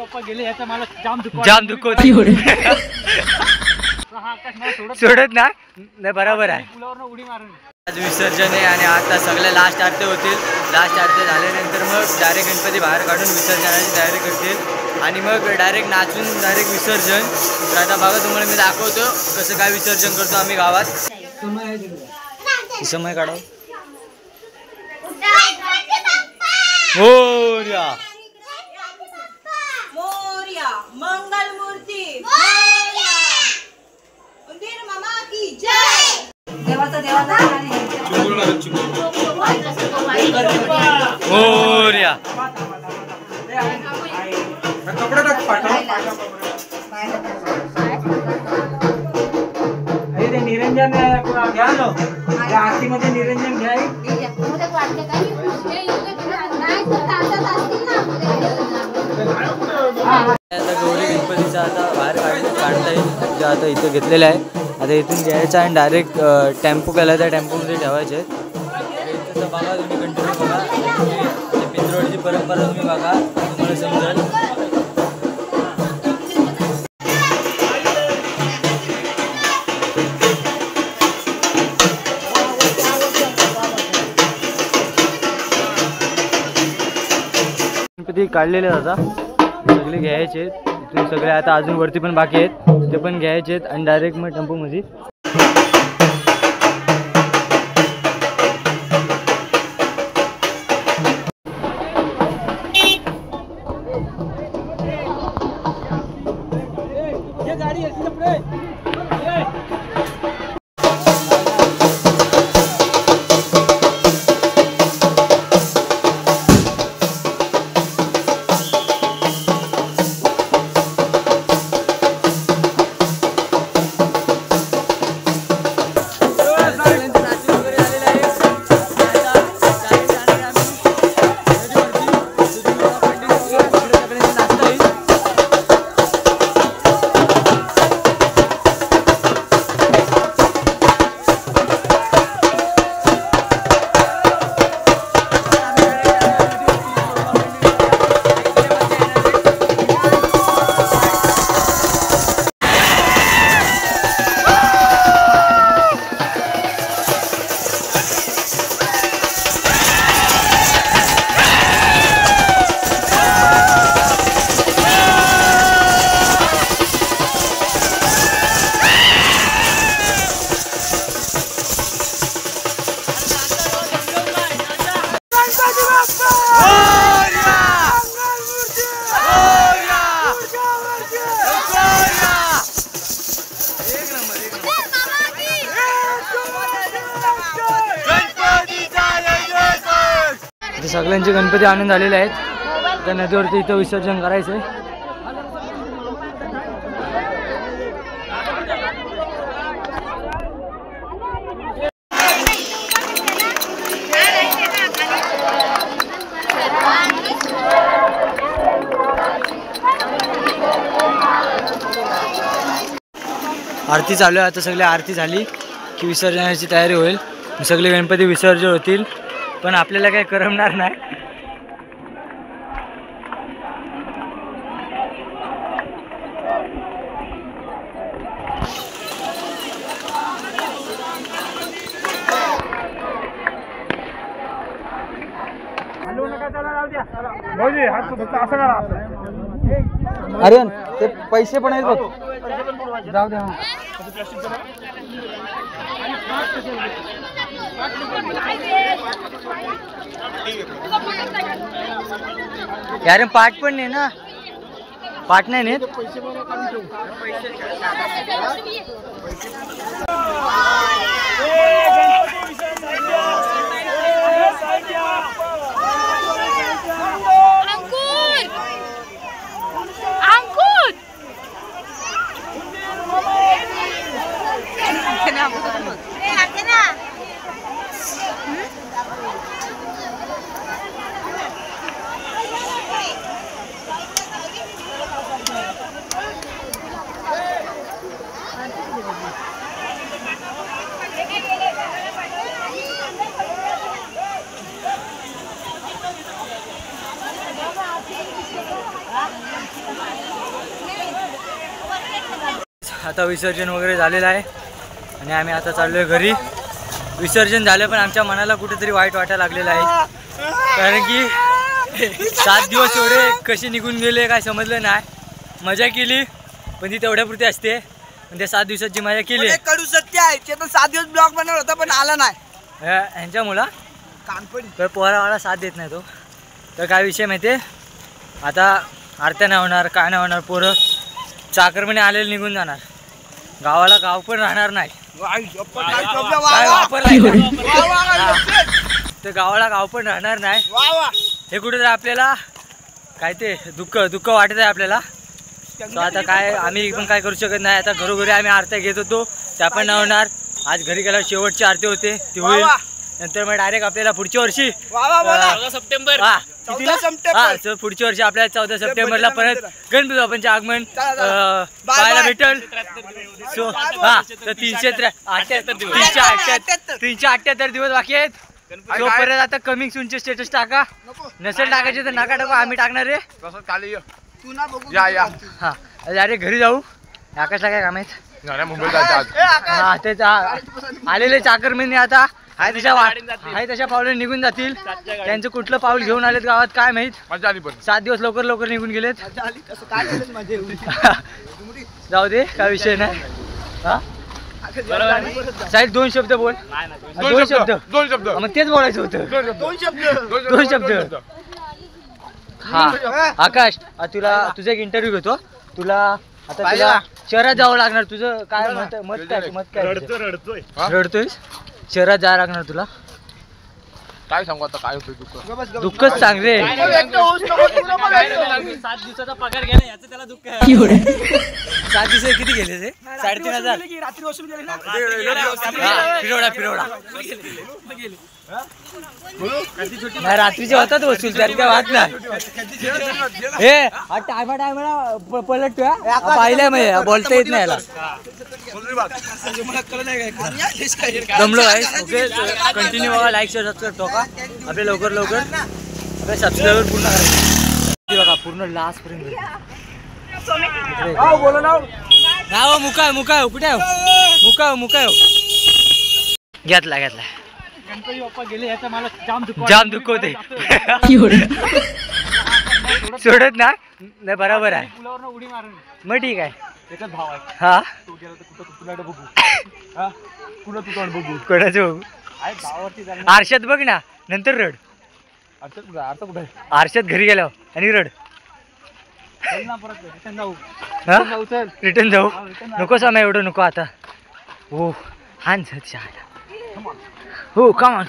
बाप्पा गेले याचा मला जाम दुःख होती. सोडत ना नाही बरोबर आहे. उडी मारून आज विसर्जन आहे आणि आता सगळ्या लास्ट आरती होतील. लास्ट आरती झाल्यानंतर मग डायरेक्ट गणपती बाहेर काढून विसर्जनाची तयारी करतील आणि मग डायरेक्ट नाचून डायरेक्ट विसर्जन. तर आता बघा तुम्हाला मी दाखवतो कसं काय विसर्जन करतो आम्ही गावात. समय काढावं. मोरया मोरया मंगल मूर्ती उंदीर मामा की जय. देवाचा मोरया. निरंजन घ्या ना आरतीमध्ये निरंजन घ्या. आता गौरी गणपतीचा आता बाहेर काढता येईल. जे आता इथं घेतलेलं आहे आता इथून घ्यायचं आणि डायरेक्ट टेम्पो केला त्या टेम्पोमध्ये ठेवायचे. इथं बघा तुम्ही कंटिन्यू बघा. पिंजरोडची परंपरा तुम्ही बघा तुम्हाला समजेल. गणपती काढलेले आता सगळे घ्यायचे इथून सगळे. आता अजून वरती पण बाकी आहेत ते पण घ्यायचे आहेत आणि डायरेक्ट मग टेम्पोमध्ये. सगळ्यांचे गणपती आणून झालेले आहेत. त्या नदीवरती इथं विसर्जन करायचं आहे. आरती चालू आहे आता. सगळी आरती झाली की विसर्जनाची तयारी होईल. सगळे गणपती विसर्जन होतील पण आपल्याला काही करमणार नाही. अरे ते पैसे पण आहेत बघ. जाऊ द्या. यार पाठ पण नाही ना. पाठ नाही नेत. आता विसर्जन वगैरे झालेलं आहे आणि आम्ही आता चाललो आहे घरी. विसर्जन झालं पण आमच्या मनाला कुठेतरी वाईट वाटायला लागलेलं आहे, कारण की 7 दिवस एवढे कसे निघून गेले काय समजलं नाही. मजा केली पण ती तेवढ्यापुरती असते, पण त्या 7 दिवसाची मजा केली. कडू सत्य आहे, ते तर 7 दिवस ब्लॉग बनवला होता पण आला नाही ह्यांच्यामुळं तर पोरावाळा साथ देत नाही तो. तर काय विषय माहिती आहे, आता आरत्या नाही होणार, काय नाही होणार, पोरं चाकरमाने आलेले निघून जाणार, गावाला गाव पण राहणार नाही. काय वापरलाय तर गावाला गाव पण राहणार नाही. हे कुठेतरी आपल्याला काय ते दुःख वाटत आहे आपल्याला. तर आता काय आम्ही पण काय करू शकत नाही. आता घरोघरी आम्ही आरत्या घेत होतो, त्या पण नाही होणार. आज घरी गेल्यावर शेवटची आरती होते ती होईल, नंतर मग डायरेक्ट आपल्याला पुढच्या वर्षी 14 सप्टेंबर पुढच्या वर्षी आपल्याला 14 सप्टेंबरला परत गणपती बाप्पांचे आगमन पाहायला भेटल. सो तर 378 दिवस बाकी आहेत. सो परत आता कमिंग सूनचे स्टेटस टाका, नसेल टाकायचे तर नका टाकू, आम्ही टाकणार आहे. हा डायरेक्ट घरी जाऊ. आकाशला काय काम आहेत, हा तेच आलेले चाकरमानी आता आहे तशा पावले निघून जातील. त्यांचं कुठलं पाऊल घेऊन आलेत गावात काय माहित. 7 दिवस लवकर निघून गेलेत. जाऊ दे काय विषय नाही. हा साहेब 2 शब्द बोल. 2 शब्द मग तेच बोलायचं होतं. 2 शब्द. हा आकाश तुला तुझा एक इंटरव्ह्यू घेतो. तुला आता तुला शहरात जावं लागणार. तुझं काय मत काय रडतोय? शहरात जावं लागणार तुला. काय सांगू आता काय होतं दुःखच सांग रे. 7 दिवसाचा पगार गेला याचं त्याला दुःख आहे. 7 दिवस किती गेले ते? 3,500 रात्री वसूल गेले ना. फिरवडा नाही रात्रीचे होतात वसूल, त्यात काय वाट नाही. हे टायमाला पलटतोय पाहिलंय मग बोलता येत नाही याला. जमलो आहे. ओके कंटिन्यू बघा, लाईक शेअर सबस्क्राईब ठोका. आपले लवकर आपल्या सबस्क्राईबर पूर्ण करायचे बघा, पूर्ण लास्ट पर्यंत. नाव मुकाय कुठे आहे? मुकाय घेतला गणपती बाप्पा गेले याचा मला जाम दुःख होते. सोडत नाही बरोबर आहे. पुलावरनं उडी मारून मग ठीक आहे. त्याचाच भाव आहे. हा तू गेला तर कुठं तुला बघू, हा तुला तू तोंड बघू. कोणाचं बघू? आहे भावावरती जाणार. आरशात बघ ना, नंतर रड. अर्थ कुठं आहे? आरशात घरी गेल्यावर आणि रड. चल ना परत रिटर्न जाऊ. हा चल रिटर्न जाऊ. नको सामा एवढं नको आता. हो हान झट हो कमान